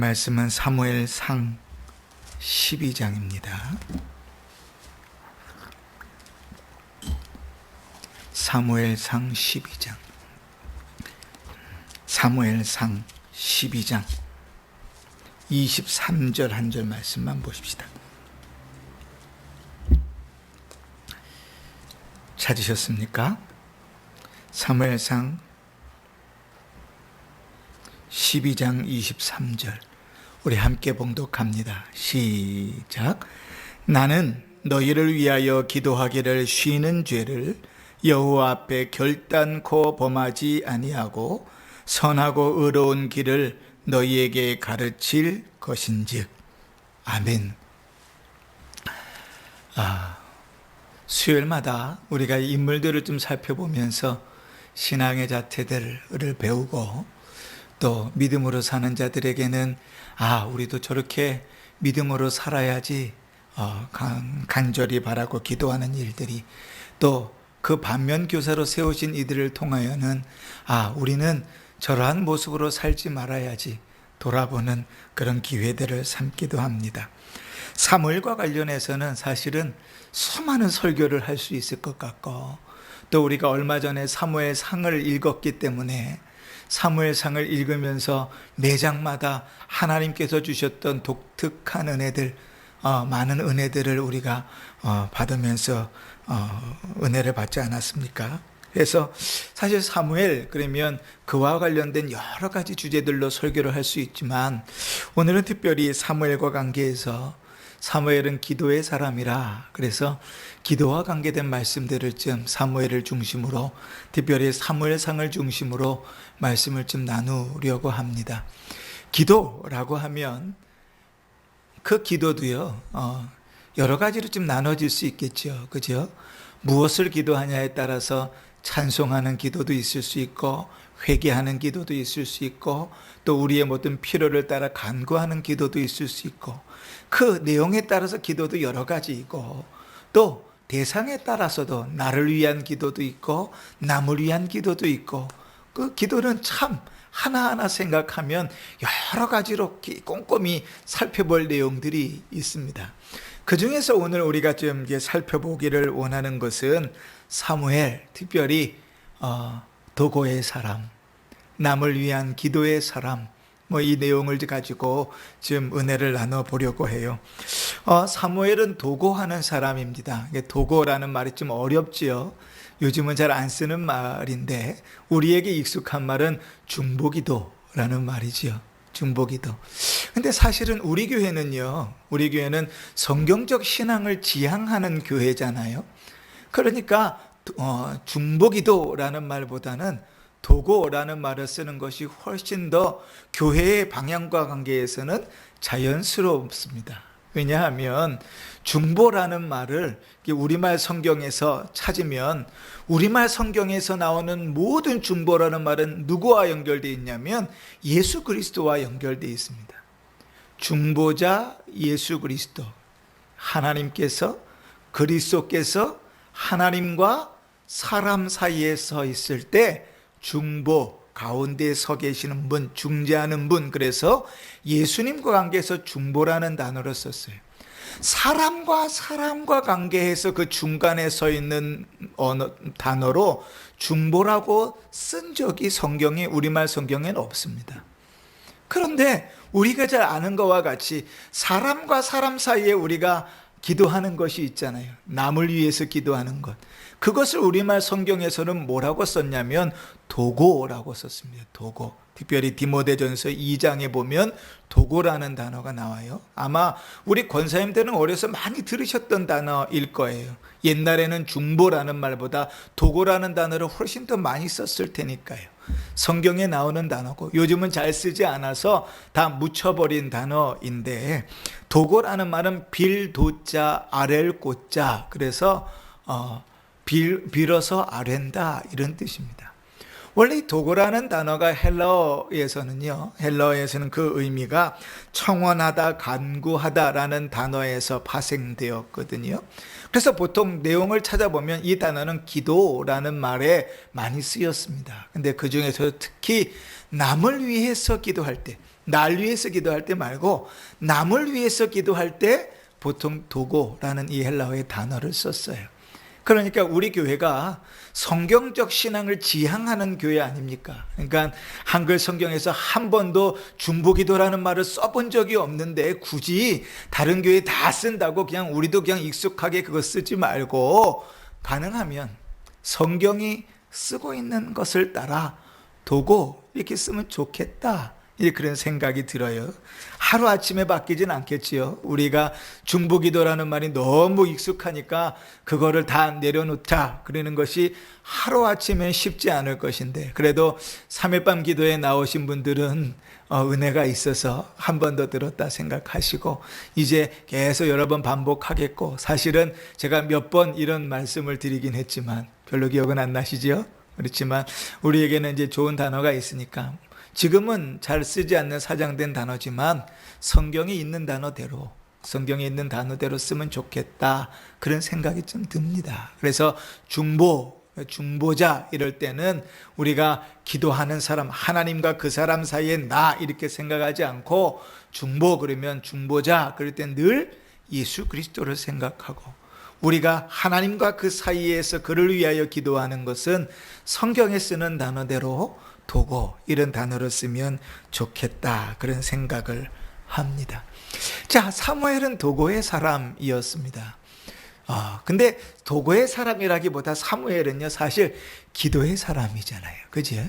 말씀은 사무엘상 12장입니다. 사무엘상 12장. 사무엘상 12장 23절 한 절 말씀만 보십시다. 찾으셨습니까? 사무엘상 12장 23절 우리 함께 봉독합니다. 시작. 나는 너희를 위하여 기도하기를 쉬는 죄를 여호와 앞에 결단코 범하지 아니하고 선하고 의로운 길을 너희에게 가르칠 것인즉. 아멘. 수요일마다 우리가 인물들을 좀 살펴보면서 신앙의 자태들을 배우고 또 믿음으로 사는 자들에게는 우리도 저렇게 믿음으로 살아야지 간절히 바라고 기도하는 일들이, 또 그 반면 교사로 세우신 이들을 통하여는 우리는 저러한 모습으로 살지 말아야지 돌아보는 그런 기회들을 삼기도 합니다. 사무엘과 관련해서는 사실은 수많은 설교를 할 수 있을 것 같고, 또 우리가 얼마 전에 사무엘상을 읽었기 때문에 사무엘상을 읽으면서 매 장마다 하나님께서 주셨던 독특한 은혜들, 많은 은혜들을 우리가 받으면서 은혜를 받지 않았습니까? 그래서 사실 사무엘 그러면 그와 관련된 여러 가지 주제들로 설교를 할 수 있지만, 오늘은 특별히 사무엘과 관계해서 사무엘은 기도의 사람이라, 그래서 기도와 관계된 말씀들을 좀 사무엘을 중심으로, 특별히 사무엘상을 중심으로 말씀을 좀 나누려고 합니다. 기도라고 하면 그 기도도요, 여러 가지로 좀 나눠질 수 있겠죠. 그죠? 무엇을 기도하냐에 따라서 찬송하는 기도도 있을 수 있고, 회개하는 기도도 있을 수 있고, 또 우리의 모든 필요를 따라 간구하는 기도도 있을 수 있고, 그 내용에 따라서 기도도 여러 가지이고, 또 대상에 따라서도 나를 위한 기도도 있고 남을 위한 기도도 있고, 그 기도는 참 하나하나 생각하면 여러 가지로 꼼꼼히 살펴볼 내용들이 있습니다. 그 중에서 오늘 우리가 좀 살펴보기를 원하는 것은 사무엘, 특별히 도고의 사람, 남을 위한 기도의 사람, 이 내용을 가지고 좀 은혜를 나눠보려고 해요. 사무엘은 도고하는 사람입니다. 도고라는 말이 좀 어렵지요. 요즘은 잘 안 쓰는 말인데, 우리에게 익숙한 말은 중보기도라는 말이지요. 중보기도. 근데 사실은 우리 교회는 성경적 신앙을 지향하는 교회잖아요. 그러니까 중보기도라는 말보다는 도고라는 말을 쓰는 것이 훨씬 더 교회의 방향과 관계에서는 자연스럽습니다. 왜냐하면 중보라는 말을 우리말 성경에서 찾으면, 우리말 성경에서 나오는 모든 중보라는 말은 누구와 연결되어 있냐면 예수 그리스도와 연결되어 있습니다. 중보자 예수 그리스도, 하나님께서, 그리스도께서 하나님과 사람 사이에 서 있을 때 중보, 가운데 서 계시는 분, 중재하는 분, 그래서 예수님과 관계에서 중보라는 단어를 썼어요. 사람과 관계해서 그 중간에 서 있는 단어로 중보라고 쓴 적이 우리말 성경에는 없습니다. 그런데 우리가 잘 아는 것과 같이 사람과 사람 사이에 우리가 기도하는 것이 있잖아요. 남을 위해서 기도하는 것. 그것을 우리말 성경에서는 뭐라고 썼냐면 도고라고 썼습니다. 도고. 특별히 디모데전서 2장에 보면 도고라는 단어가 나와요. 아마 우리 권사님들은 어려서 많이 들으셨던 단어일 거예요. 옛날에는 중보라는 말보다 도고라는 단어를 훨씬 더 많이 썼을 테니까요. 성경에 나오는 단어고, 요즘은 잘 쓰지 않아서 다 묻혀버린 단어인데, 도고라는 말은 빌도자 아렐고자, 그래서 빌어서 아랜다, 이런 뜻입니다. 원래 이 도고라는 단어가 헬라어에서는 그 의미가 청원하다, 간구하다라는 단어에서 파생되었거든요. 그래서 보통 내용을 찾아보면 이 단어는 기도라는 말에 많이 쓰였습니다. 근데 그 중에서 특히 남을 위해서 기도할 때, 날 위해서 기도할 때 말고 남을 위해서 기도할 때 보통 도고라는 이 헬라어의 단어를 썼어요. 그러니까 우리 교회가 성경적 신앙을 지향하는 교회 아닙니까? 그러니까 한글 성경에서 한 번도 중보기도라는 말을 써본 적이 없는데 굳이 다른 교회 다 쓴다고 그냥 우리도 그냥 익숙하게 그거 쓰지 말고 가능하면 성경이 쓰고 있는 것을 따라 도고 이렇게 쓰면 좋겠다. 그런 생각이 들어요. 하루아침에 바뀌진 않겠지요. 우리가 중보기도라는 말이 너무 익숙하니까 그거를 다 내려놓자 그러는 것이 하루아침에 쉽지 않을 것인데, 그래도 3일밤 기도에 나오신 분들은 은혜가 있어서 한 번 더 들었다 생각하시고 이제 계속 여러 번 반복하겠고, 사실은 제가 몇 번 이런 말씀을 드리긴 했지만 별로 기억은 안 나시죠? 그렇지만 우리에게는 이제 좋은 단어가 있으니까, 지금은 잘 쓰지 않는 사장된 단어지만 성경에 있는 단어대로 쓰면 좋겠다, 그런 생각이 좀 듭니다. 그래서 중보자 이럴 때는 우리가 기도하는 사람, 하나님과 그 사람 사이에 나 이렇게 생각하지 않고, 중보 그러면 중보자 그럴 때 늘 예수 그리스도를 생각하고, 우리가 하나님과 그 사이에서 그를 위하여 기도하는 것은 성경에 쓰는 단어대로 도고 이런 단어를 쓰면 좋겠다, 그런 생각을 합니다. 자, 사무엘은 도고의 사람이었습니다. 근데 도고의 사람이라기보다 사무엘은요 사실 기도의 사람이잖아요. 그죠?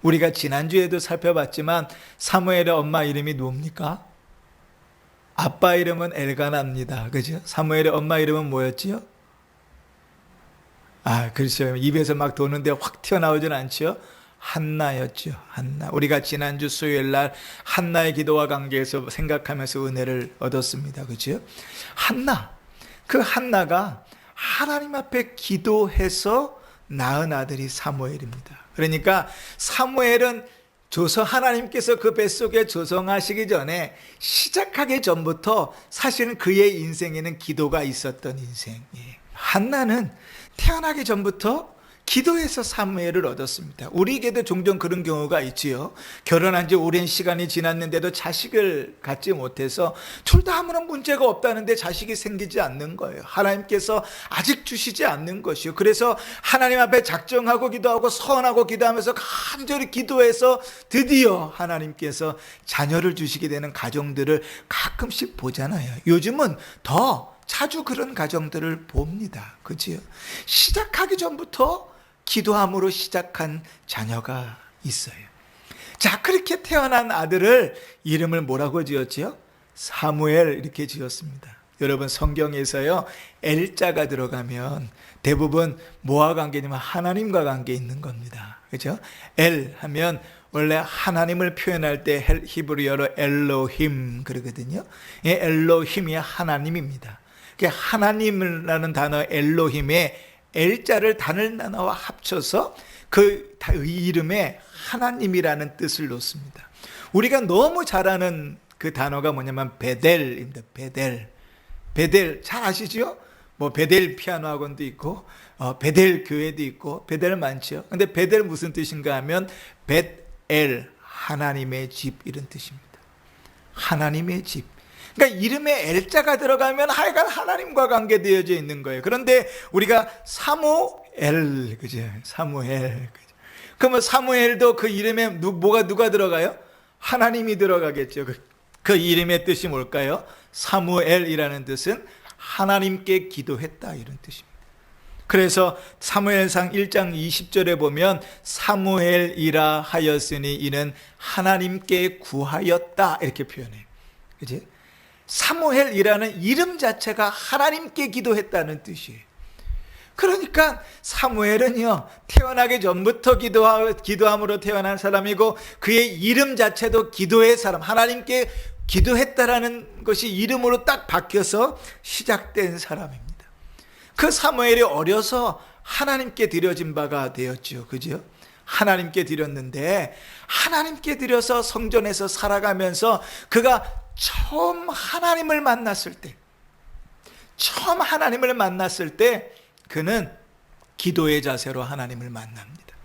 우리가 지난주에도 살펴봤지만 사무엘의 엄마 이름이 뭡니까? 아빠 이름은 엘가나입니다. 그죠? 사무엘의 엄마 이름은 뭐였지요? 그렇죠. 입에서 막 도는데 확 튀어나오진 않죠. 한나였죠. 한나. 우리가 지난주 수요일 날 한나의 기도와 관계에서 생각하면서 은혜를 얻었습니다. 그렇죠? 한나. 그 한나가 하나님 앞에 기도해서 낳은 아들이 사무엘입니다. 그러니까 사무엘은 하나님께서 그 뱃속에 조성하시기 전에, 시작하기 전부터 사실은 그의 인생에는 기도가 있었던 인생이에요. 한나는 태어나기 전부터 기도해서 사무엘을 얻었습니다. 우리에게도 종종 그런 경우가 있지요. 결혼한 지 오랜 시간이 지났는데도 자식을 갖지 못해서 둘 다 아무런 문제가 없다는데 자식이 생기지 않는 거예요. 하나님께서 아직 주시지 않는 것이요. 그래서 하나님 앞에 작정하고 기도하고 서원하고 기도하면서 간절히 기도해서 드디어 하나님께서 자녀를 주시게 되는 가정들을 가끔씩 보잖아요. 요즘은 더 자주 그런 가정들을 봅니다. 그렇지요? 시작하기 전부터 기도함으로 시작한 자녀가 있어요. 자, 그렇게 태어난 아들을 이름을 뭐라고 지었지요? 사무엘 이렇게 지었습니다. 여러분, 성경에서요 엘자가 들어가면 대부분 뭐와 관계냐면 하나님과 관계 있는 겁니다. 그렇죠? 엘 하면 원래 하나님을 표현할 때 히브리어로 엘로힘 그러거든요. 엘로힘이 하나님입니다. 하나님이라는 단어 엘로힘에 엘자를 단을 하나와 합쳐서 그 이름에 하나님이라는 뜻을 놓습니다. 우리가 너무 잘 아는 그 단어가 뭐냐면 베델입니다. 베델 잘 아시죠? 뭐 베델 피아노 학원도 있고 베델 교회도 있고 베델 많죠. 근데 베델 무슨 뜻인가 하면 벳엘 하나님의 집 이런 뜻입니다. 하나님의 집. 그러니까 이름에 엘자가 들어가면 하여간 하나님과 관계되어져 있는 거예요. 그런데 우리가 사무엘, 그죠? 사무엘. 그죠? 그러면 사무엘도 그 이름에 누가 들어가요? 하나님이 들어가겠죠. 그 이름의 뜻이 뭘까요? 사무엘이라는 뜻은 하나님께 기도했다 이런 뜻입니다. 그래서 사무엘상 1장 20절에 보면 사무엘이라 하였으니 이는 하나님께 구하였다 이렇게 표현해요. 그지? 사무엘이라는 이름 자체가 하나님께 기도했다는 뜻이에요. 그러니까 사무엘은요 태어나기 전부터 기도함으로 태어난 사람이고, 그의 이름 자체도 기도의 사람, 하나님께 기도했다라는 것이 이름으로 딱 바뀌어서 시작된 사람입니다. 그 사무엘이 어려서 하나님께 드려진 바가 되었죠. 그죠? 하나님께 드렸는데, 하나님께 드려서 성전에서 살아가면서 그가 처음 하나님을 만났을 때 그는 기도의 자세로 하나님을 만납니다.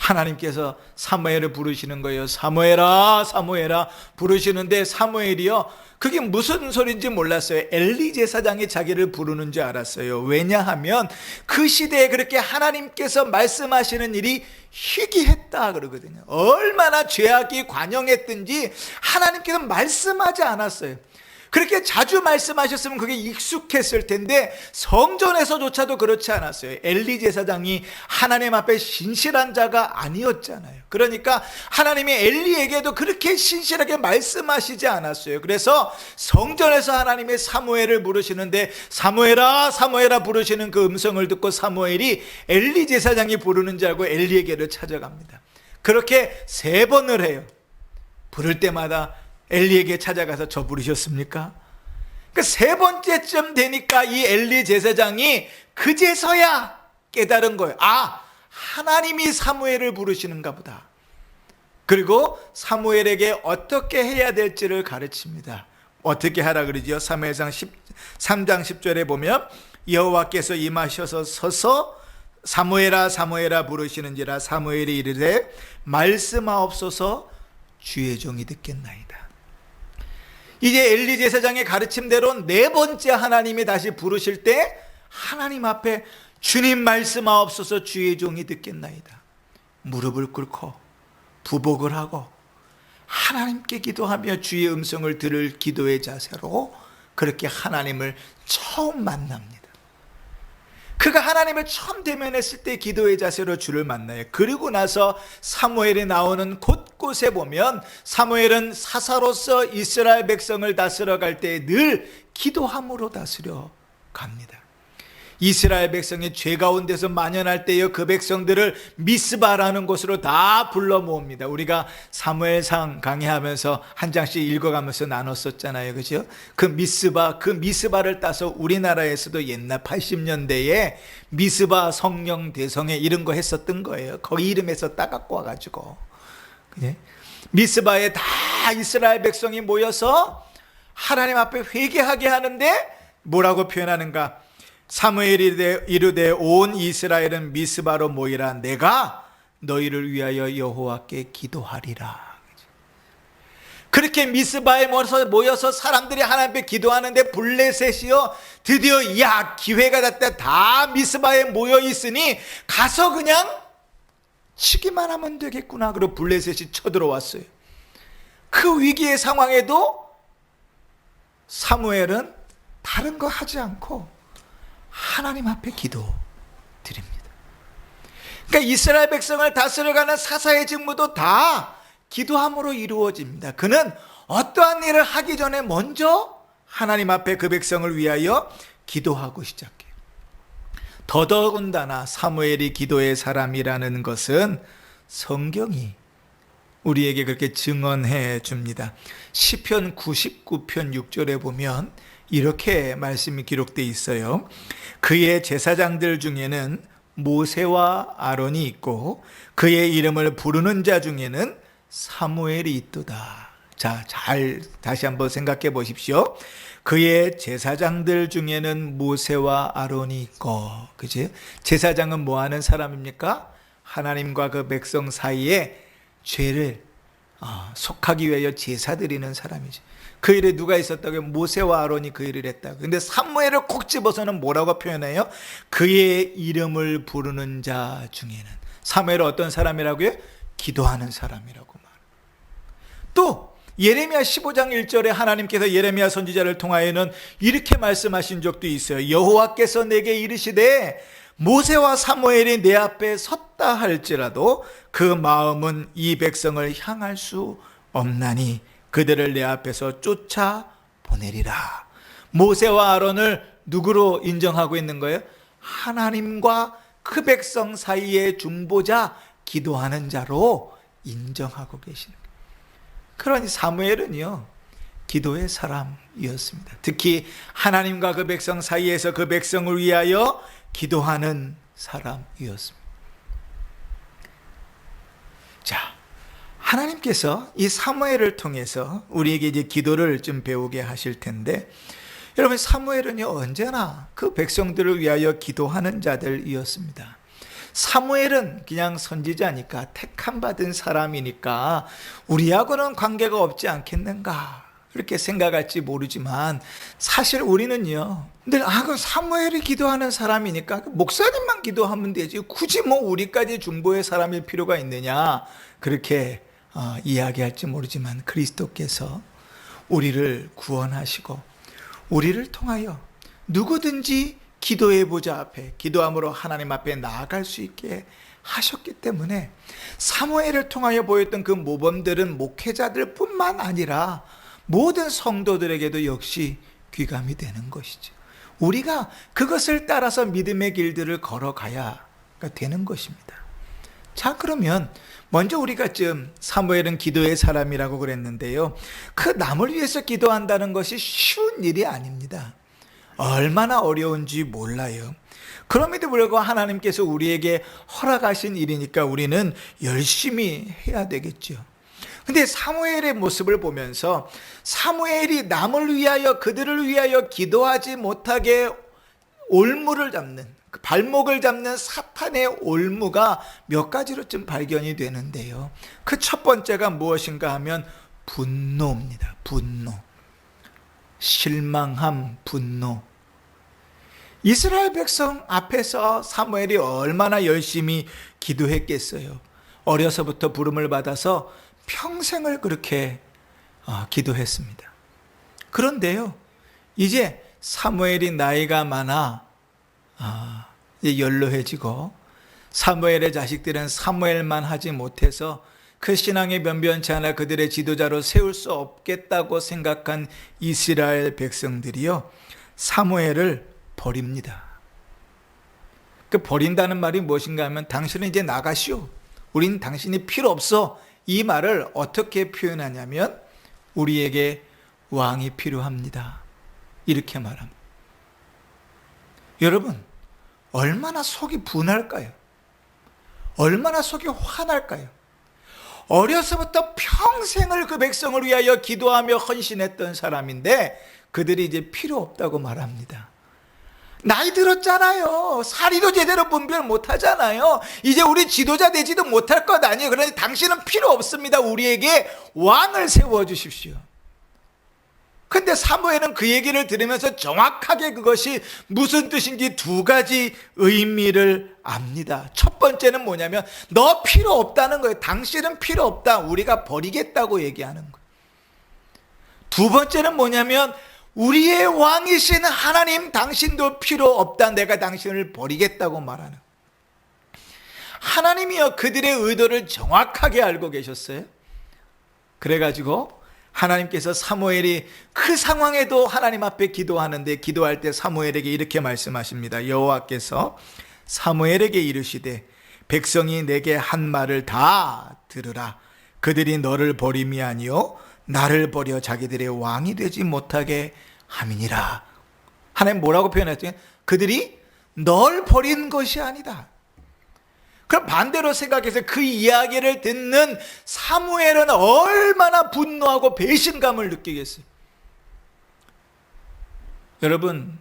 하나님께서 사무엘을 부르시는 거예요. 사무엘아, 사무엘아 부르시는데 사무엘이요, 그게 무슨 소리인지 몰랐어요. 엘리 제사장이 자기를 부르는 줄 알았어요. 왜냐하면 그 시대에 그렇게 하나님께서 말씀하시는 일이 희귀했다 그러거든요. 얼마나 죄악이 관영했든지 하나님께서 말씀하지 않았어요. 그렇게 자주 말씀하셨으면 그게 익숙했을 텐데 성전에서조차도 그렇지 않았어요. 엘리 제사장이 하나님 앞에 신실한 자가 아니었잖아요. 그러니까 하나님이 엘리에게도 그렇게 신실하게 말씀하시지 않았어요. 그래서 성전에서 하나님의 사무엘을 부르시는데 사무엘아, 사무엘아 부르시는 그 음성을 듣고 사무엘이 엘리 제사장이 부르는 줄 알고 엘리에게로 찾아갑니다. 그렇게 3번을 해요. 부를 때마다 엘리에게 찾아가서 저 부르셨습니까? 그 3번째쯤 되니까 이 엘리 제사장이 그제서야 깨달은 거예요. 아, 하나님이 사무엘을 부르시는가 보다. 그리고 사무엘에게 어떻게 해야 될지를 가르칩니다. 어떻게 하라 그러지요? 사무엘상 3장 10절에 보면 여호와께서 임하셔서 서서 사무엘아, 사무엘아 부르시는지라 사무엘이 이르되 말씀하옵소서 주의 종이 듣겠나이다. 이제 엘리 제사장의 가르침대로 4번째 하나님이 다시 부르실 때 하나님 앞에 주님 말씀하옵소서 주의 종이 듣겠나이다. 무릎을 꿇고 부복을 하고 하나님께 기도하며 주의 음성을 들을 기도의 자세로 그렇게 하나님을 처음 만납니다. 그가 하나님을 처음 대면했을 때 기도의 자세로 주를 만나요. 그리고 나서 사무엘이 나오는 곳곳에 보면 사무엘은 사사로서 이스라엘 백성을 다스려 갈 때 늘 기도함으로 다스려 갑니다. 이스라엘 백성이 죄 가운데서 만연할 때에 그 백성들을 미스바라는 곳으로 다 불러 모읍니다. 우리가 사무엘상 강의하면서 한 장씩 읽어가면서 나눴었잖아요. 그죠? 그 미스바를 따서 우리나라에서도 옛날 80년대에 미스바 성령 대성회 이런 거 했었던 거예요. 거기 이름에서 따갖고 와가지고. 그죠? 미스바에 다 이스라엘 백성이 모여서 하나님 앞에 회개하게 하는데 뭐라고 표현하는가? 사무엘이 이르되 온 이스라엘은 미스바로 모이라 내가 너희를 위하여 여호와께 기도하리라. 그렇게 미스바에 모여서 사람들이 하나님 앞에 기도하는데 블레셋이요 드디어 기회가 됐다. 다 미스바에 모여 있으니 가서 그냥 치기만 하면 되겠구나. 그리고 블레셋이 쳐들어왔어요. 그 위기의 상황에도 사무엘은 다른 거 하지 않고 하나님 앞에 기도 드립니다. 그러니까 이스라엘 백성을 다스려가는 사사의 직무도 다 기도함으로 이루어집니다. 그는 어떠한 일을 하기 전에 먼저 하나님 앞에 그 백성을 위하여 기도하고 시작해요. 더더군다나 사무엘이 기도의 사람이라는 것은 성경이 우리에게 그렇게 증언해 줍니다. 시편 99편 6절에 보면 이렇게 말씀이 기록되어 있어요. 그의 제사장들 중에는 모세와 아론이 있고 그의 이름을 부르는 자 중에는 사무엘이 있도다. 자, 잘 다시 한번 생각해 보십시오. 그의 제사장들 중에는 모세와 아론이 있고, 그지? 제사장은 뭐 하는 사람입니까? 하나님과 그 백성 사이에 죄를 속하기 위하여 제사 드리는 사람이지. 그 일에 누가 있었다고요? 모세와 아론이 그 일을 했다고. 근데 사무엘을 콕 집어서는 뭐라고 표현해요? 그의 이름을 부르는 자 중에는. 사무엘은 어떤 사람이라고요? 기도하는 사람이라고 말해요. 또 예레미야 15장 1절에 하나님께서 예레미야 선지자를 통하여는 이렇게 말씀하신 적도 있어요. 여호와께서 내게 이르시되 모세와 사무엘이 내 앞에 섰다 할지라도 그 마음은 이 백성을 향할 수 없나니 그들을 내 앞에서 쫓아 보내리라. 모세와 아론을 누구로 인정하고 있는 거예요? 하나님과 그 백성 사이의 중보자, 기도하는 자로 인정하고 계시는 거예요. 그러니 사무엘은요 기도의 사람이었습니다. 특히 하나님과 그 백성 사이에서 그 백성을 위하여 기도하는 사람이었습니다. 자, 하나님께서 이 사무엘을 통해서 우리에게 이제 기도를 좀 배우게 하실 텐데, 여러분 사무엘은요 언제나 그 백성들을 위하여 기도하는 자들이었습니다. 사무엘은 그냥 선지자니까 택함 받은 사람이니까 우리하고는 관계가 없지 않겠는가 그렇게 생각할지 모르지만 사실 우리는요 늘 그럼 사무엘이 기도하는 사람이니까 목사님만 기도하면 되지 굳이 뭐 우리까지 중보의 사람일 필요가 있느냐 그렇게 이야기할지 모르지만 그리스도께서 우리를 구원하시고 우리를 통하여 누구든지 기도의 보좌 앞에 기도함으로 하나님 앞에 나아갈 수 있게 하셨기 때문에 사무엘을 통하여 보였던 그 모범들은 목회자들 뿐만 아니라 모든 성도들에게도 역시 귀감이 되는 것이죠. 우리가 그것을 따라서 믿음의 길들을 걸어가야 되는 것입니다. 자, 그러면 먼저 우리가 좀 사무엘은 기도의 사람이라고 그랬는데요. 그 남을 위해서 기도한다는 것이 쉬운 일이 아닙니다. 얼마나 어려운지 몰라요. 그럼에도 불구하고 하나님께서 우리에게 허락하신 일이니까 우리는 열심히 해야 되겠죠. 근데 사무엘의 모습을 보면서 사무엘이 남을 위하여 그들을 위하여 기도하지 못하게 올무를 잡는 발목을 잡는 사탄의 올무가 몇 가지로 좀 발견이 되는데요. 그 첫 번째가 무엇인가 하면 분노입니다. 분노. 실망함, 분노. 이스라엘 백성 앞에서 사무엘이 얼마나 열심히 기도했겠어요. 어려서부터 부름을 받아서 평생을 그렇게 기도했습니다. 그런데요, 이제 사무엘이 나이가 많아 이제 연로해지고 사무엘의 자식들은 사무엘만 하지 못해서 그 신앙의 변변치 않아 그들의 지도자로 세울 수 없겠다고 생각한 이스라엘 백성들이요 사무엘을 버립니다. 그 버린다는 말이 무엇인가 하면 당신은 이제 나가시오. 우린 당신이 필요 없어. 이 말을 어떻게 표현하냐면 우리에게 왕이 필요합니다. 이렇게 말합니다. 여러분, 얼마나 속이 분할까요? 얼마나 속이 화날까요? 어려서부터 평생을 그 백성을 위하여 기도하며 헌신했던 사람인데 그들이 이제 필요 없다고 말합니다. 나이 들었잖아요. 사리도 제대로 분별 못하잖아요. 이제 우리 지도자 되지도 못할 것 아니에요. 그러니 당신은 필요 없습니다. 우리에게 왕을 세워주십시오. 근데 사무엘은 그 얘기를 들으면서 정확하게 그것이 무슨 뜻인지 두 가지 의미를 압니다. 첫 번째는 뭐냐면 너 필요 없다는 거예요. 당신은 필요 없다. 우리가 버리겠다고 얘기하는 거예요. 두 번째는 뭐냐면 우리의 왕이신 하나님 당신도 필요 없다. 내가 당신을 버리겠다고 말하는 거예요. 하나님이요 그들의 의도를 정확하게 알고 계셨어요. 그래가지고 하나님께서 사무엘이 그 상황에도 하나님 앞에 기도하는데 기도할 때 사무엘에게 이렇게 말씀하십니다. 여호와께서 사무엘에게 이르시되 백성이 내게 한 말을 다 들으라. 그들이 너를 버림이 아니요 나를 버려 자기들의 왕이 되지 못하게 함이니라. 하나님 뭐라고 표현했죠? 그들이 널 버린 것이 아니다. 그럼 반대로 생각해서 그 이야기를 듣는 사무엘은 얼마나 분노하고 배신감을 느끼겠어요. 여러분,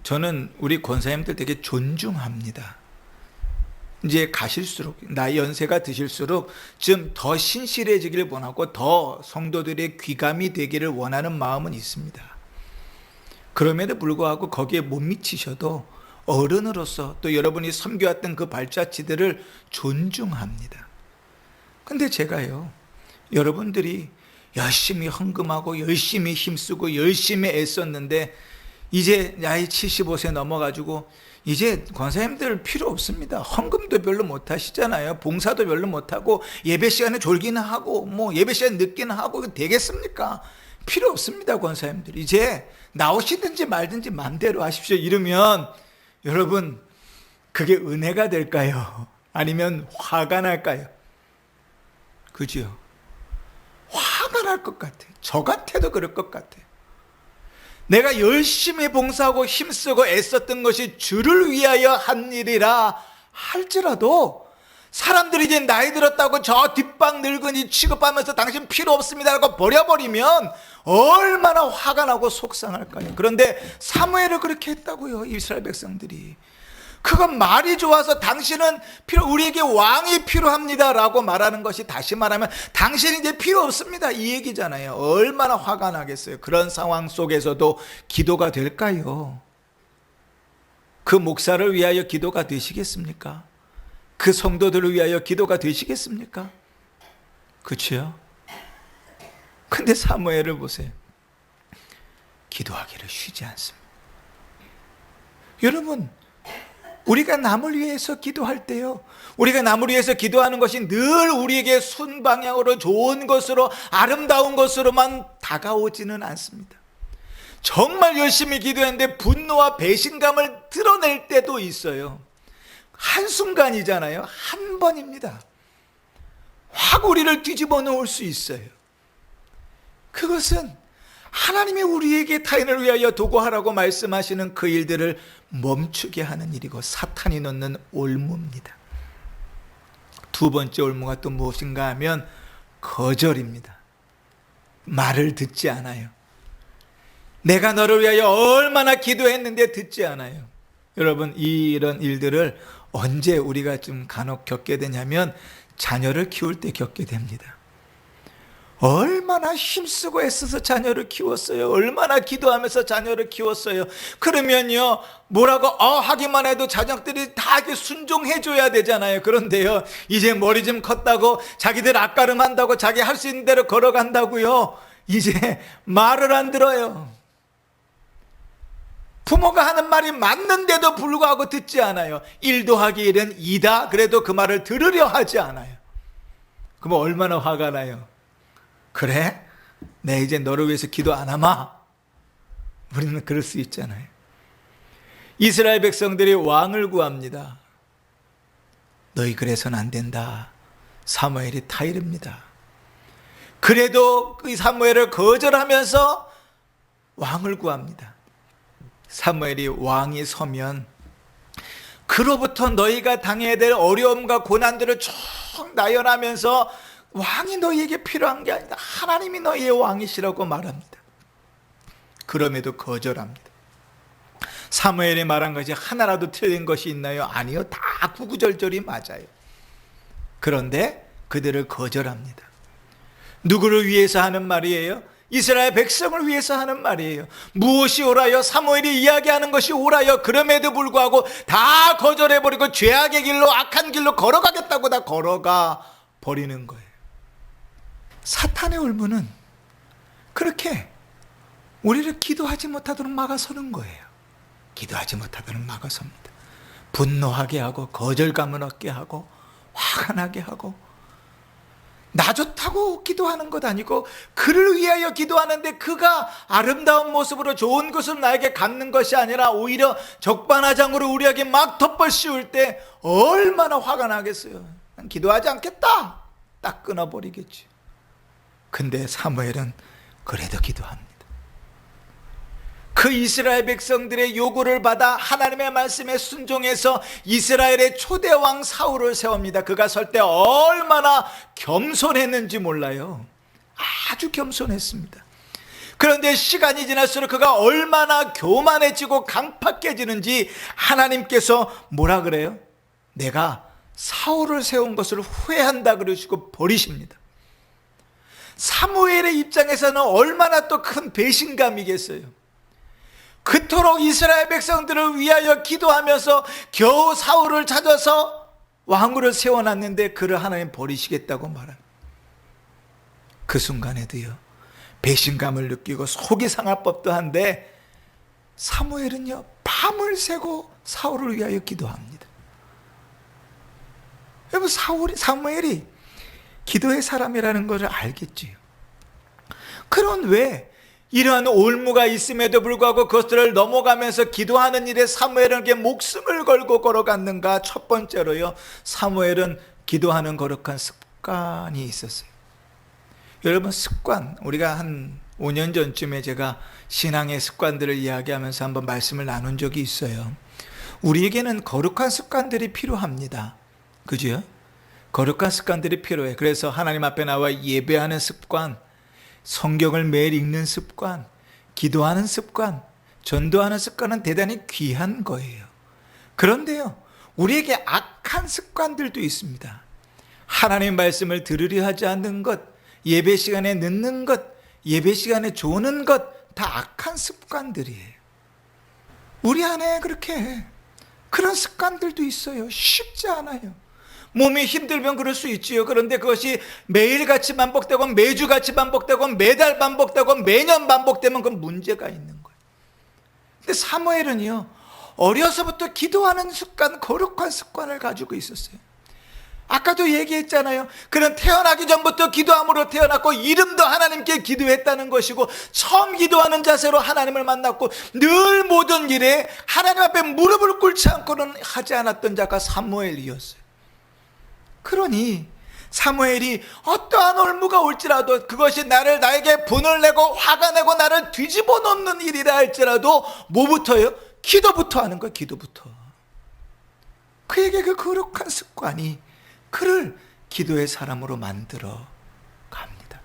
저는 우리 권사님들 되게 존중합니다. 이제 가실수록 나이 연세가 드실수록 좀 더 신실해지기를 원하고 더 성도들의 귀감이 되기를 원하는 마음은 있습니다. 그럼에도 불구하고 거기에 못 미치셔도 어른으로서 또 여러분이 섬겨왔던 그 발자취들을 존중합니다. 근데 제가요 여러분들이 열심히 헌금하고 열심히 힘쓰고 열심히 애썼는데 이제 나이 75세 넘어가지고 이제 권사님들 필요 없습니다. 헌금도 별로 못 하시잖아요. 봉사도 별로 못 하고 예배 시간에 졸기는 하고 뭐 예배 시간에 늦기는 하고 이거 되겠습니까? 필요 없습니다. 권사님들 이제 나오시든지 말든지 마음대로 하십시오. 이러면 여러분 그게 은혜가 될까요? 아니면 화가 날까요? 그죠? 화가 날 것 같아요. 저 같아도 그럴 것 같아요. 내가 열심히 봉사하고 힘쓰고 애썼던 것이 주를 위하여 한 일이라 할지라도 사람들이 이제 나이 들었다고 저 뒷방 늙은이 취급하면서 당신 필요 없습니다라고 버려버리면 얼마나 화가 나고 속상할까요? 그런데 사무엘을 그렇게 했다고요. 이스라엘 백성들이. 그건 말이 좋아서 당신은 우리에게 왕이 필요합니다라고 말하는 것이, 다시 말하면 당신이 이제 필요 없습니다 이 얘기잖아요. 얼마나 화가 나겠어요. 그런 상황 속에서도 기도가 될까요? 그 목사를 위하여 기도가 되시겠습니까? 그 성도들을 위하여 기도가 되시겠습니까? 그렇죠? 근데 사무엘을 보세요. 기도하기를 쉬지 않습니다. 여러분, 우리가 남을 위해서 기도할 때요, 우리가 남을 위해서 기도하는 것이 늘 우리에게 순방향으로 좋은 것으로 아름다운 것으로만 다가오지는 않습니다. 정말 열심히 기도했는데 분노와 배신감을 드러낼 때도 있어요. 한순간이잖아요. 한 번입니다. 확 우리를 뒤집어 놓을 수 있어요. 그것은 하나님이 우리에게 타인을 위하여 도구하라고 말씀하시는 그 일들을 멈추게 하는 일이고 사탄이 넣는 올무입니다. 두 번째 올무가 또 무엇인가 하면 거절입니다. 말을 듣지 않아요. 내가 너를 위하여 얼마나 기도했는데 듣지 않아요. 여러분, 이런 일들을 언제 우리가 좀 간혹 겪게 되냐면 자녀를 키울 때 겪게 됩니다. 얼마나 힘쓰고 애써서 자녀를 키웠어요. 얼마나 기도하면서 자녀를 키웠어요. 그러면요, 뭐라고 하기만 해도 자녀들이 다 이렇게 순종해 줘야 되잖아요. 그런데요, 이제 머리 좀 컸다고 자기들 앞가름한다고 자기 할 수 있는 대로 걸어간다고요, 이제 말을 안 들어요. 부모가 하는 말이 맞는데도 불구하고 듣지 않아요. 1 더하기 1은 2다 그래도 그 말을 들으려 하지 않아요. 그럼 얼마나 화가 나요. 그래? 내 이제 너를 위해서 기도 안 하마? 우리는 그럴 수 있잖아요. 이스라엘 백성들이 왕을 구합니다. 너희 그래서는 안 된다. 사무엘이 타이릅니다. 그래도 그 사무엘을 거절하면서 왕을 구합니다. 사무엘이 왕이 서면 그로부터 너희가 당해야 될 어려움과 고난들을 쭉 나열하면서 왕이 너희에게 필요한 게 아니다, 하나님이 너희의 왕이시라고 말합니다. 그럼에도 거절합니다. 사무엘이 말한 것이 하나라도 틀린 것이 있나요? 아니요, 다 구구절절이 맞아요. 그런데 그들을 거절합니다. 누구를 위해서 하는 말이에요? 이스라엘 백성을 위해서 하는 말이에요. 무엇이 옳아요? 사무엘이 이야기하는 것이 옳아요. 그럼에도 불구하고 다 거절해버리고 죄악의 길로, 악한 길로 걸어가겠다고 다 걸어가 버리는 거예요. 사탄의 올무는 그렇게 우리를 기도하지 못하도록 막아서는 거예요. 기도하지 못하도록 막아섭니다. 분노하게 하고 거절감을 얻게 하고 화가 나게 하고, 나 좋다고 기도하는 것 아니고 그를 위하여 기도하는데 그가 아름다운 모습으로 좋은 것을 나에게 갚는 것이 아니라 오히려 적반하장으로 우리에게 막 덧벌 씌울 때 얼마나 화가 나겠어요. 난 기도하지 않겠다, 딱 끊어버리겠지. 근데 사무엘은 그래도 기도합니다. 그 이스라엘 백성들의 요구를 받아 하나님의 말씀에 순종해서 이스라엘의 초대왕 사울을 세웁니다. 그가 설 때 얼마나 겸손했는지 몰라요. 아주 겸손했습니다. 그런데 시간이 지날수록 그가 얼마나 교만해지고 강팍해지는지 하나님께서 뭐라 그래요? 내가 사울을 세운 것을 후회한다 그러시고 버리십니다. 사무엘의 입장에서는 얼마나 또 큰 배신감이겠어요. 그토록 이스라엘 백성들을 위하여 기도하면서 겨우 사울을 찾아서 왕으로 세워놨는데 그를 하나님 버리시겠다고 말합니다. 그 순간에도요, 배신감을 느끼고 속이 상할 법도 한데 사무엘은요, 밤을 새고 사울을 위하여 기도합니다. 여러분, 사무엘이 기도의 사람이라는 것을 알겠지요. 그런 왜 이러한 올무가 있음에도 불구하고 그것들을 넘어가면서 기도하는 일에 사무엘에게 목숨을 걸고 걸어갔는가? 첫 번째로요, 사무엘은 기도하는 거룩한 습관이 있었어요. 여러분, 습관, 우리가 한 5년 전쯤에 제가 신앙의 습관들을 이야기하면서 한번 말씀을 나눈 적이 있어요. 우리에게는 거룩한 습관들이 필요합니다. 그죠? 거룩한 습관들이 필요해. 그래서 하나님 앞에 나와 예배하는 습관, 성경을 매일 읽는 습관, 기도하는 습관, 전도하는 습관은 대단히 귀한 거예요. 그런데요, 우리에게 악한 습관들도 있습니다. 하나님 말씀을 들으려 하지 않는 것, 예배 시간에 늦는 것, 예배 시간에 조는 것, 다 악한 습관들이에요. 우리 안에 그런 습관들도 있어요. 쉽지 않아요. 몸이 힘들면 그럴 수 있지요. 그런데 그것이 매일같이 반복되고 매주같이 반복되고 매달 반복되고 매년 반복되면 그건 문제가 있는 거예요. 근데 사무엘은요, 어려서부터 기도하는 습관, 거룩한 습관을 가지고 있었어요. 아까도 얘기했잖아요. 그는 태어나기 전부터 기도함으로 태어났고 이름도 하나님께 기도했다는 것이고 처음 기도하는 자세로 하나님을 만났고 늘 모든 일에 하나님 앞에 무릎을 꿇지 않고는 하지 않았던 자가 사무엘이었어요. 그러니 사무엘이 어떠한 올무가 올지라도 그것이 나에게 분을 내고 화가 내고 나를 뒤집어 놓는 일이라 할지라도 뭐부터요? 기도부터 하는 거예요. 기도부터. 그에게 그 거룩한 습관이 그를 기도의 사람으로 만들어 갑니다.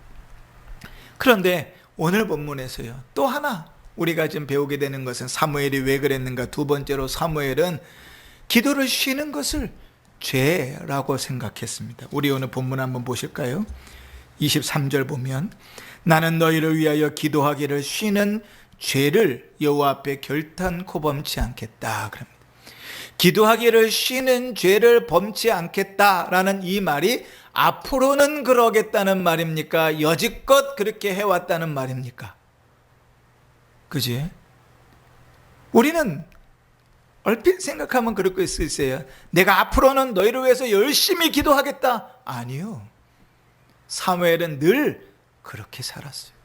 그런데 오늘 본문에서요, 또 하나 우리가 지금 배우게 되는 것은 사무엘이 왜 그랬는가? 두 번째로 사무엘은 기도를 쉬는 것을 죄라고 생각했습니다. 우리 오늘 본문 한번 보실까요? 23절 보면 나는 너희를 위하여 기도하기를 쉬는 죄를 여호와 앞에 결탄코 범치 않겠다 그럽니다. 기도하기를 쉬는 죄를 범치 않겠다라는 이 말이 앞으로는 그러겠다는 말입니까? 여지껏 그렇게 해왔다는 말입니까? 그지? 우리는 얼핏 생각하면 그럴 수 있어요. 내가 앞으로는 너희를 위해서 열심히 기도하겠다. 아니요. 사무엘은 늘 그렇게 살았어요.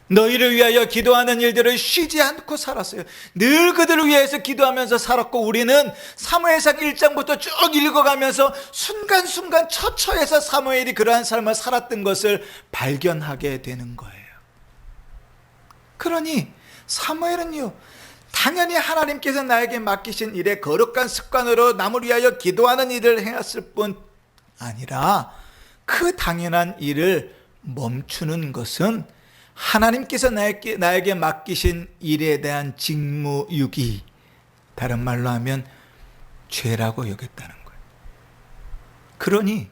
너희를 위하여 기도하는 일들을 쉬지 않고 살았어요. 늘 그들을 위해서 기도하면서 살았고 우리는 사무엘상 1장부터 쭉 읽어가면서 순간순간 처처에서 사무엘이 그러한 삶을 살았던 것을 발견하게 되는 거예요. 그러니 사무엘은요, 당연히 하나님께서 나에게 맡기신 일에 거룩한 습관으로 남을 위하여 기도하는 일을 해왔을 뿐 아니라 그 당연한 일을 멈추는 것은 하나님께서 나에게 맡기신 일에 대한 직무유기, 다른 말로 하면 죄라고 여겼다는 거예요. 그러니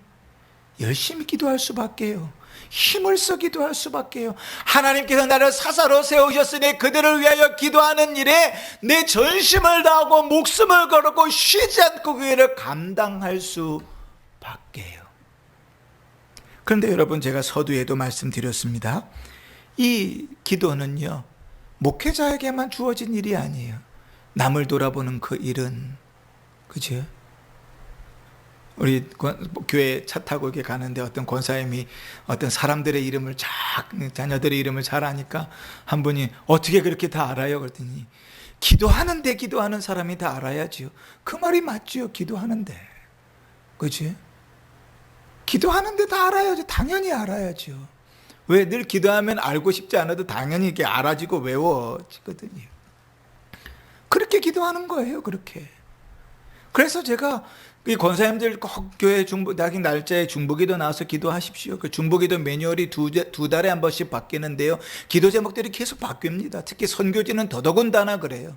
열심히 기도할 수밖에요. 힘을 써 기도할 수밖에요. 하나님께서 나를 사사로 세우셨으니 그들을 위하여 기도하는 일에 내 전심을 다하고 목숨을 걸고 쉬지 않고 그 일을 감당할 수밖에요. 그런데 여러분, 제가 서두에도 말씀드렸습니다. 이 기도는요, 목회자에게만 주어진 일이 아니에요. 남을 돌아보는 그 일은, 그죠? 우리 교회 차 타고 이렇게 가는데 어떤 권사님이 어떤 사람들의 이름을 자녀들의 이름을 잘 아니까 한 분이 어떻게 그렇게 다 알아요? 그랬더니 기도하는데 기도하는 사람이 다 알아야지요. 그 말이 맞지요. 기도하는데. 그치? 기도하는데 다 알아야죠. 당연히 알아야죠. 왜? 늘 기도하면 알고 싶지 않아도 당연히 이렇게 알아지고 외워지거든요. 그렇게 기도하는 거예요. 그렇게. 그래서 제가 이 권사님들 꼭 교회 날짜에 중보기도 나와서 기도하십시오. 그 중보기도 매뉴얼이 두 달에 한 번씩 바뀌는데요. 기도 제목들이 계속 바뀝니다. 특히 선교지는 더더군다나 그래요.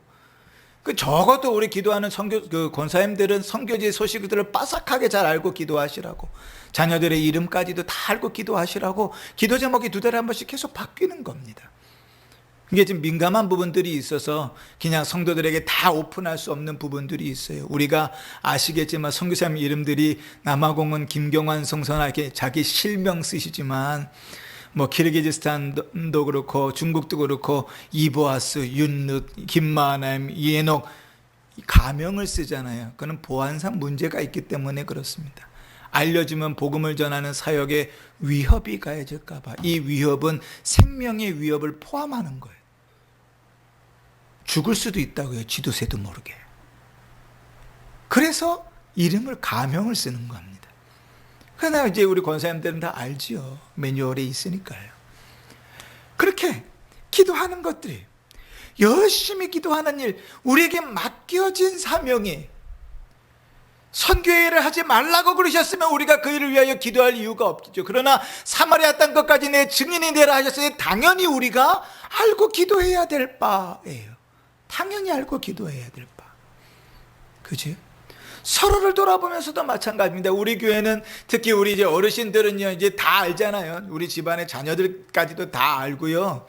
그 적어도 우리 기도하는 권사님들은 선교지 소식들을 빠삭하게 잘 알고 기도하시라고, 자녀들의 이름까지도 다 알고 기도하시라고 기도 제목이 두 달에 한 번씩 계속 바뀌는 겁니다. 이게 지금 민감한 부분들이 있어서 그냥 성도들에게 다 오픈할 수 없는 부분들이 있어요. 우리가 아시겠지만 선교사님 이름들이 남아공은 김경환 성선아 이렇게 자기 실명 쓰시지만 뭐 키르기즈스탄도 그렇고 중국도 그렇고 이보아스, 윤룻, 김마남, 이에녹 가명을 쓰잖아요. 그건 보안상 문제가 있기 때문에 그렇습니다. 알려지면 복음을 전하는 사역에 위협이 가해질까 봐. 이 위협은 생명의 위협을 포함하는 거예요. 죽을 수도 있다고요. 지도새도 모르게. 그래서 이름을 가명을 쓰는 겁니다. 그러나 이제 우리 권사님들은 다 알지요. 매뉴얼에 있으니까요. 그렇게 기도하는 것들이, 열심히 기도하는 일, 우리에게 맡겨진 사명이, 선교회를 하지 말라고 그러셨으면 우리가 그 일을 위하여 기도할 이유가 없겠죠. 그러나 사마리아 땅 것까지 내 증인이 되라 하셨으니 당연히 우리가 알고 기도해야 될 바예요. 당연히 알고 기도해야 될 바. 그지? 서로를 돌아보면서도 마찬가지입니다. 우리 교회는 특히 우리 이제 어르신들은요, 이제 다 알잖아요. 우리 집안의 자녀들까지도 다 알고요.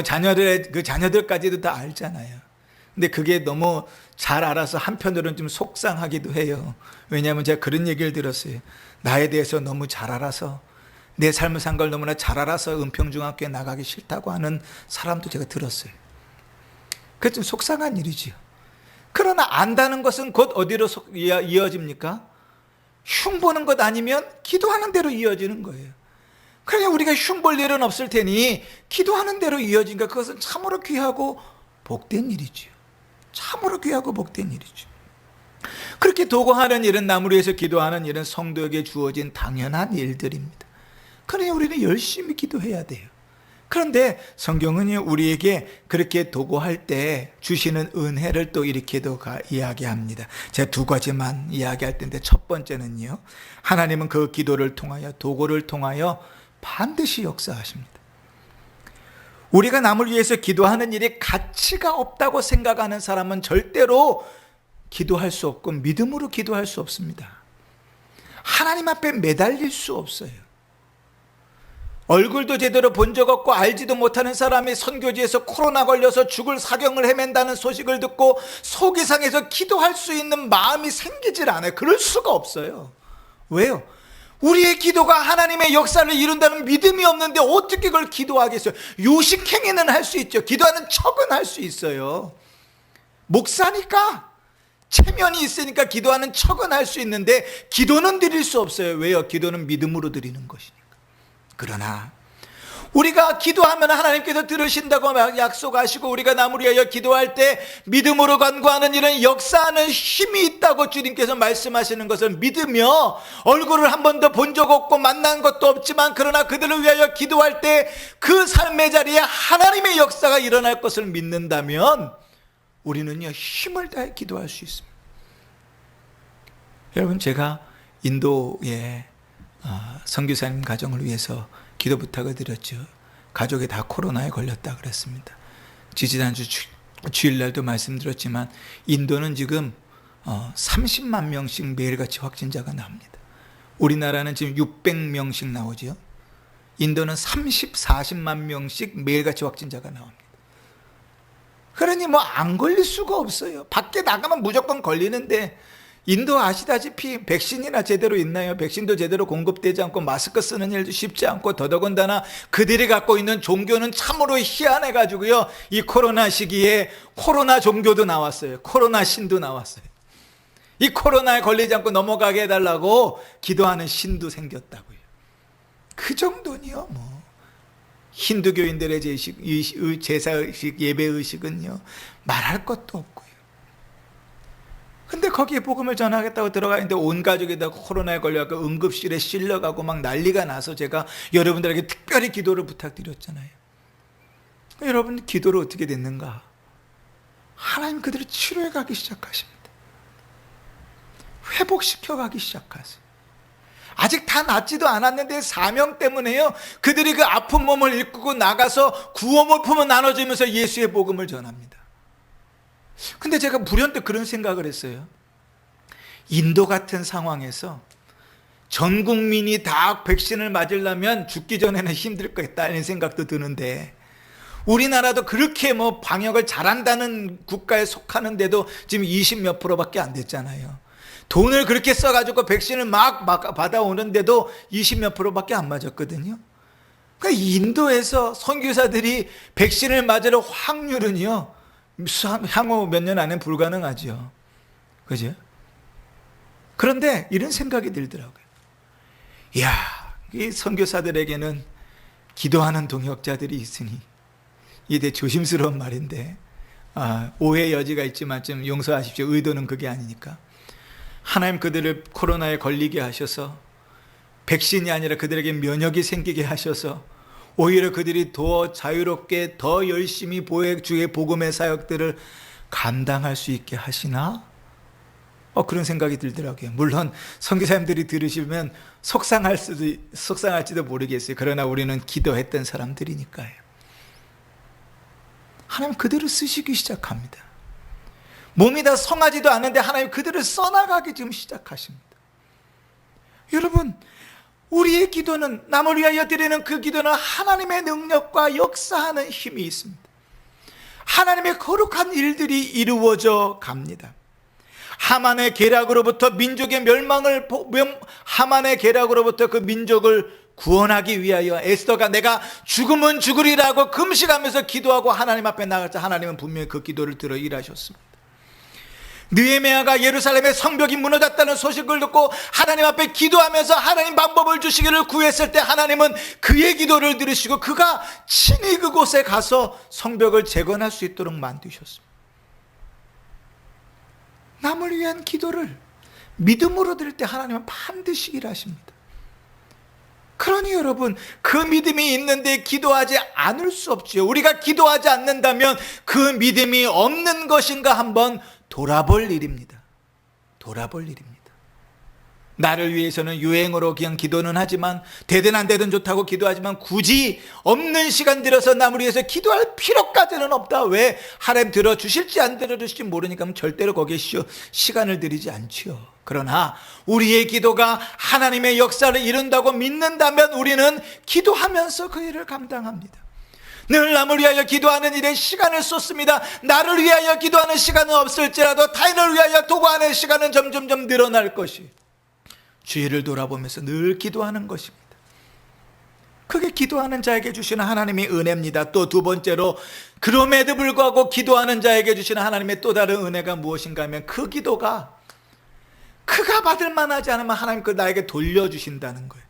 자녀들까지도 다 알잖아요. 근데 그게 너무 잘 알아서 한편으로는 좀 속상하기도 해요. 왜냐하면 제가 그런 얘기를 들었어요. 나에 대해서 너무 잘 알아서, 내 삶을 산 걸 너무나 잘 알아서 은평중학교에 나가기 싫다고 하는 사람도 제가 들었어요. 그게 좀 속상한 일이지요. 그러나 안다는 것은 곧 어디로 이어집니까? 흉보는 것 아니면 기도하는 대로 이어지는 거예요. 그러니까 우리가 흉볼 일은 없을 테니 기도하는 대로 이어진가, 그것은 참으로 귀하고 복된 일이지요. 참으로 귀하고 복된 일이죠. 그렇게 도구하는 일은, 나무를 위해서 기도하는 일은 성도에게 주어진 당연한 일들입니다. 그러니 우리는 열심히 기도해야 돼요. 그런데 성경은 우리에게 그렇게 도구할 때 주시는 은혜를 또 이렇게도 이야기합니다. 제가 두 가지만 이야기할 텐데, 첫 번째는요, 하나님은 그 기도를 통하여, 도구를 통하여 반드시 역사하십니다. 우리가 남을 위해서 기도하는 일이 가치가 없다고 생각하는 사람은 절대로 기도할 수 없고 믿음으로 기도할 수 없습니다. 하나님 앞에 매달릴 수 없어요. 얼굴도 제대로 본 적 없고 알지도 못하는 사람이 선교지에서 코로나 걸려서 죽을 사경을 헤맨다는 소식을 듣고 속이 상해서 기도할 수 있는 마음이 생기질 않아요. 그럴 수가 없어요. 왜요? 우리의 기도가 하나님의 역사를 이룬다는 믿음이 없는데 어떻게 그걸 기도하겠어요? 요식행위는 할 수 있죠. 기도하는 척은 할 수 있어요. 목사니까, 체면이 있으니까 기도하는 척은 할 수 있는데 기도는 드릴 수 없어요. 왜요? 기도는 믿음으로 드리는 것이니까. 그러나 우리가 기도하면 하나님께서 들으신다고 약속하시고, 우리가 남을 위하여 기도할 때 믿음으로 간구하는 일은 역사하는 힘이 있다고 주님께서 말씀하시는 것을 믿으며, 얼굴을 한 번도 본 적 없고 만난 것도 없지만 그러나 그들을 위하여 기도할 때 그 삶의 자리에 하나님의 역사가 일어날 것을 믿는다면 우리는요, 힘을 다해 기도할 수 있습니다. 여러분, 제가 인도에 선교사님 가정을 위해서 기도 부탁을 드렸죠. 가족이 다 코로나에 걸렸다 그랬습니다. 지지난주 주일날도 말씀드렸지만 인도는 지금 30만 명씩 매일같이 확진자가 나옵니다. 우리나라는 지금 600명씩 나오죠. 인도는 40만 명씩 매일같이 확진자가 나옵니다. 그러니 안 걸릴 수가 없어요. 밖에 나가면 무조건 걸리는데, 인도 아시다시피 백신이나 제대로 있나요? 백신도 제대로 공급되지 않고 마스크 쓰는 일도 쉽지 않고, 더더군다나 그들이 갖고 있는 종교는 참으로 희한해가지고요, 이 코로나 시기에 코로나 종교도 나왔어요. 코로나 신도 나왔어요. 이 코로나에 걸리지 않고 넘어가게 해달라고 기도하는 신도 생겼다고요. 그 정도니요. 힌두교인들의 제사의식, 예배의식은요, 말할 것도 없고요. 근데 거기에 복음을 전하겠다고 들어가는데 온 가족이 다 코로나에 걸려서 응급실에 실려가고 막 난리가 나서 제가 여러분들에게 특별히 기도를 부탁드렸잖아요. 여러분, 기도를 어떻게 됐는가? 하나님 그들을 치료해 가기 시작하십니다. 회복시켜 가기 시작하세요. 아직 다 낫지도 않았는데 사명 때문에요, 그들이 그 아픈 몸을 일구고 나가서 구호물품을 나눠주면서 예수의 복음을 전합니다. 근데 제가 불현듯 그런 생각을 했어요. 인도 같은 상황에서 전 국민이 다 백신을 맞으려면 죽기 전에는 힘들 거겠다는 생각도 드는데, 우리나라도 그렇게 방역을 잘한다는 국가에 속하는데도 지금 20몇 %밖에 안 됐잖아요. 돈을 그렇게 써가지고 백신을 막 받아오는데도 20몇 %밖에 안 맞았거든요. 그러니까 인도에서 선교사들이 백신을 맞을 확률은요, 향후 몇 년 안에 불가능하죠. 그죠? 그런데 이런 생각이 들더라고요. 이야, 이 선교사들에게는 기도하는 동역자들이 있으니, 이게 조심스러운 말인데, 오해 여지가 있지만 좀 용서하십시오. 의도는 그게 아니니까. 하나님 그들을 코로나에 걸리게 하셔서 백신이 아니라 그들에게 면역이 생기게 하셔서 오히려 그들이 더 자유롭게 더 열심히 주의 복음의 사역들을 감당할 수 있게 하시나? 그런 생각이 들더라고요. 물론 선교사님들이 들으시면 속상할지도 모르겠어요. 그러나 우리는 기도했던 사람들이니까요. 하나님 그들을 쓰시기 시작합니다. 몸이 다 성하지도 않는데 하나님 그들을 써나가기 지금 시작하십니다. 여러분, 우리의 기도는, 남을 위하여 드리는 그 기도는 하나님의 능력과 역사하는 힘이 있습니다. 하나님의 거룩한 일들이 이루어져 갑니다. 하만의 계략으로부터 민족의 멸망을, 하만의 계략으로부터 그 민족을 구원하기 위하여 에스더가 내가 죽으면 죽으리라고 금식하면서 기도하고 하나님 앞에 나갔자 하나님은 분명히 그 기도를 들어 일하셨습니다. 느헤미야가 예루살렘의 성벽이 무너졌다는 소식을 듣고 하나님 앞에 기도하면서 하나님 방법을 주시기를 구했을 때 하나님은 그의 기도를 들으시고 그가 친히 그곳에 가서 성벽을 재건할 수 있도록 만드셨습니다. 남을 위한 기도를 믿음으로 드릴 때 하나님은 반드시 일하십니다. 그러니 여러분, 그 믿음이 있는데 기도하지 않을 수 없지요. 우리가 기도하지 않는다면 그 믿음이 없는 것인가 한번 돌아볼 일입니다. 돌아볼 일입니다. 나를 위해서는 유행어로 그냥 기도는 하지만, 되든 안 되든 좋다고 기도하지만 굳이 없는 시간 들여서 남을 위해서 기도할 필요까지는 없다. 왜? 하나님 들어주실지 안 들어주실지 모르니까 절대로 거기에 시간을 들이지 않지요. 그러나 우리의 기도가 하나님의 역사를 이룬다고 믿는다면 우리는 기도하면서 그 일을 감당합니다. 늘 남을 위하여 기도하는 일에 시간을 쏟습니다. 나를 위하여 기도하는 시간은 없을지라도 타인을 위하여 도구하는 시간은 점점점 늘어날 것이, 주위를 돌아보면서 늘 기도하는 것입니다. 그게 기도하는 자에게 주시는 하나님의 은혜입니다. 또 두 번째로, 그럼에도 불구하고 기도하는 자에게 주시는 하나님의 또 다른 은혜가 무엇인가 하면 그 기도가 그가 받을 만하지 않으면 하나님 그 나에게 돌려주신다는 거예요.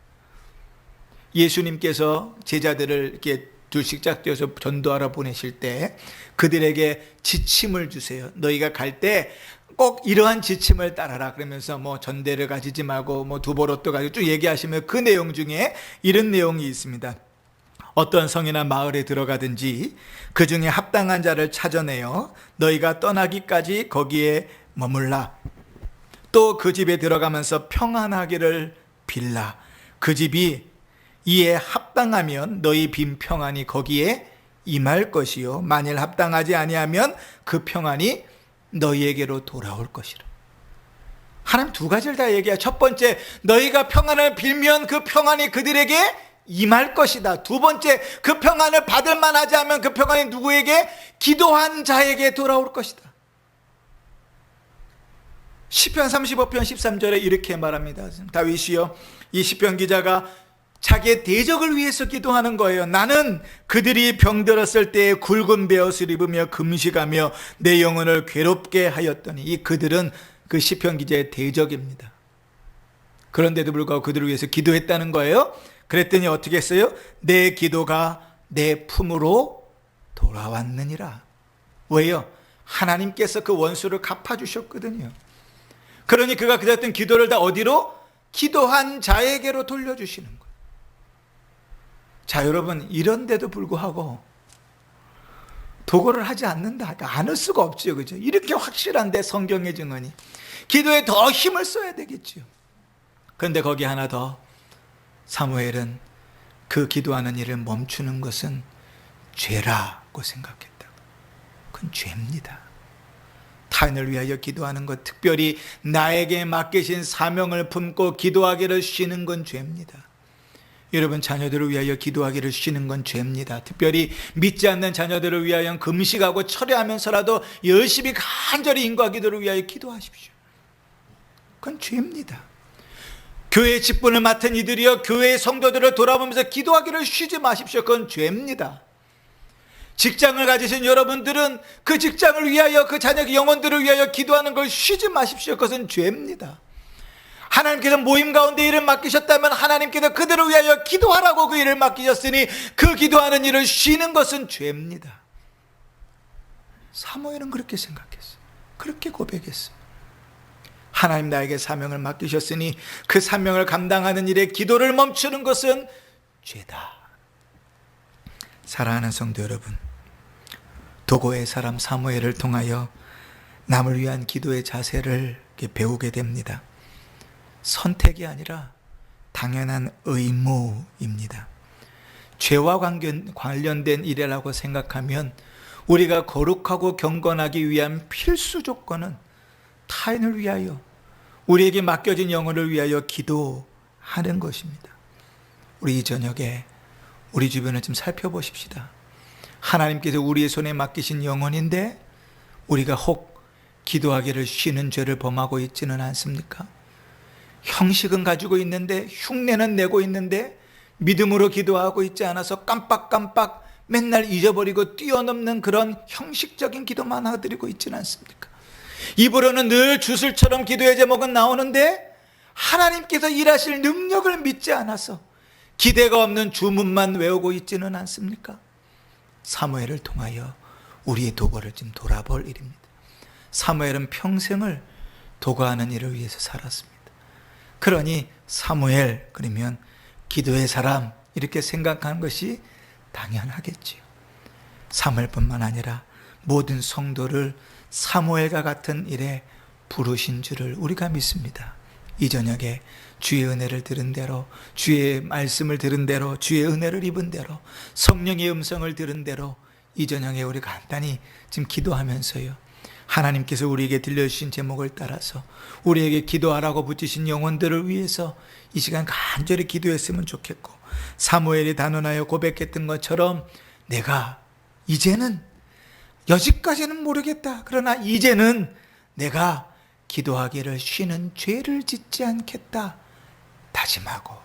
예수님께서 제자들을 이렇게 둘씩 짝지어서 전도하러 보내실 때 그들에게 지침을 주세요. 너희가 갈 때 꼭 이러한 지침을 따라라. 그러면서 뭐 전대를 가지지 말고 뭐 두보롯도 가지고 쭉 얘기하시면 그 내용 중에 이런 내용이 있습니다. 어떤 성이나 마을에 들어가든지 그 중에 합당한 자를 찾아내어 너희가 떠나기까지 거기에 머물라. 또 그 집에 들어가면서 평안하기를 빌라. 그 집이 이에 합당하면 너희 빈 평안이 거기에 임할 것이요, 만일 합당하지 아니하면 그 평안이 너희에게로 돌아올 것이라. 하나님 두 가지를 다 얘기해요. 첫 번째, 너희가 평안을 빌면 그 평안이 그들에게 임할 것이다. 두 번째, 그 평안을 받을 만하지 않으면 그 평안이 누구에게? 기도한 자에게 돌아올 것이다. 시편 35편 13절에 이렇게 말합니다. 다윗이요, 이 시편 기자가 자기의 대적을 위해서 기도하는 거예요. 나는 그들이 병들었을 때에 굵은 베옷을 입으며 금식하며 내 영혼을 괴롭게 하였더니, 이 그들은 그 시편 기자의 대적입니다. 그런데도 불구하고 그들을 위해서 기도했다는 거예요. 그랬더니 어떻게 했어요? 내 기도가 내 품으로 돌아왔느니라. 왜요? 하나님께서 그 원수를 갚아주셨거든요. 그러니 그가 그랬던 기도를 다 어디로? 기도한 자에게로 돌려주시는 거예요. 자, 여러분, 이런데도 불구하고 도구를 하지 않는다. 안 할 수가 없지요. 그죠? 이렇게 확실한데 성경의 증언이. 기도에 더 힘을 써야 되겠지요. 그런데 거기 하나 더, 사무엘은 그 기도하는 일을 멈추는 것은 죄라고 생각했다. 그건 죄입니다. 타인을 위하여 기도하는 것, 특별히 나에게 맡기신 사명을 품고 기도하기를 쉬는 건 죄입니다. 여러분, 자녀들을 위하여 기도하기를 쉬는 건 죄입니다. 특별히 믿지 않는 자녀들을 위하여 금식하고 철회하면서라도 열심히 간절히 인과 기도를 위하여 기도하십시오. 그건 죄입니다. 교회 직분을 맡은 이들이여 교회의 성도들을 돌아보면서 기도하기를 쉬지 마십시오. 그건 죄입니다. 직장을 가지신 여러분들은 그 직장을 위하여, 그 자녀의 영혼들을 위하여 기도하는 걸 쉬지 마십시오. 그것은 죄입니다. 하나님께서 모임 가운데 일을 맡기셨다면 하나님께서 그들을 위하여 기도하라고 그 일을 맡기셨으니 그 기도하는 일을 쉬는 것은 죄입니다. 사무엘은 그렇게 생각했어요. 그렇게 고백했어요. 하나님 나에게 사명을 맡기셨으니 그 사명을 감당하는 일에 기도를 멈추는 것은 죄다. 사랑하는 성도 여러분, 도고의 사람 사무엘을 통하여 남을 위한 기도의 자세를 배우게 됩니다. 선택이 아니라 당연한 의무입니다. 죄와 관련된 일이라고 생각하면 우리가 거룩하고 경건하기 위한 필수 조건은 타인을 위하여, 우리에게 맡겨진 영혼을 위하여 기도하는 것입니다. 우리 이 저녁에 우리 주변을 좀 살펴보십시다. 하나님께서 우리의 손에 맡기신 영혼인데 우리가 혹 기도하기를 쉬는 죄를 범하고 있지는 않습니까? 형식은 가지고 있는데, 흉내는 내고 있는데 믿음으로 기도하고 있지 않아서 깜빡깜빡 맨날 잊어버리고 뛰어넘는 그런 형식적인 기도만 하드리고 있지는 않습니까? 입으로는 늘 주술처럼 기도의 제목은 나오는데 하나님께서 일하실 능력을 믿지 않아서 기대가 없는 주문만 외우고 있지는 않습니까? 사무엘을 통하여 우리의 도구를 좀 돌아볼 일입니다. 사무엘은 평생을 도구하는 일을 위해서 살았습니다. 그러니 사무엘 그러면 기도의 사람 이렇게 생각하는 것이 당연하겠지요. 사무엘뿐만 아니라 모든 성도를 사무엘과 같은 일에 부르신 줄을 우리가 믿습니다. 이 저녁에 주의 은혜를 들은 대로, 주의 말씀을 들은 대로, 주의 은혜를 입은 대로, 성령의 음성을 들은 대로 이 저녁에 우리 간단히 지금 기도하면서요, 하나님께서 우리에게 들려주신 제목을 따라서 우리에게 기도하라고 붙이신 영혼들을 위해서 이 시간 간절히 기도했으면 좋겠고, 사무엘이 단언하여 고백했던 것처럼 내가 이제는, 여지까지는 모르겠다, 그러나 이제는 내가 기도하기를 쉬는 죄를 짓지 않겠다 다짐하고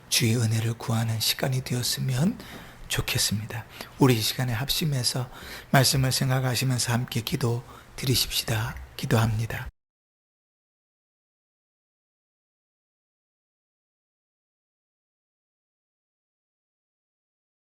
주의 은혜를 구하는 시간이 되었으면 좋겠습니다. 우리 이 시간에 합심해서 말씀을 생각하시면서 함께 기도 드리십시다. 기도합니다.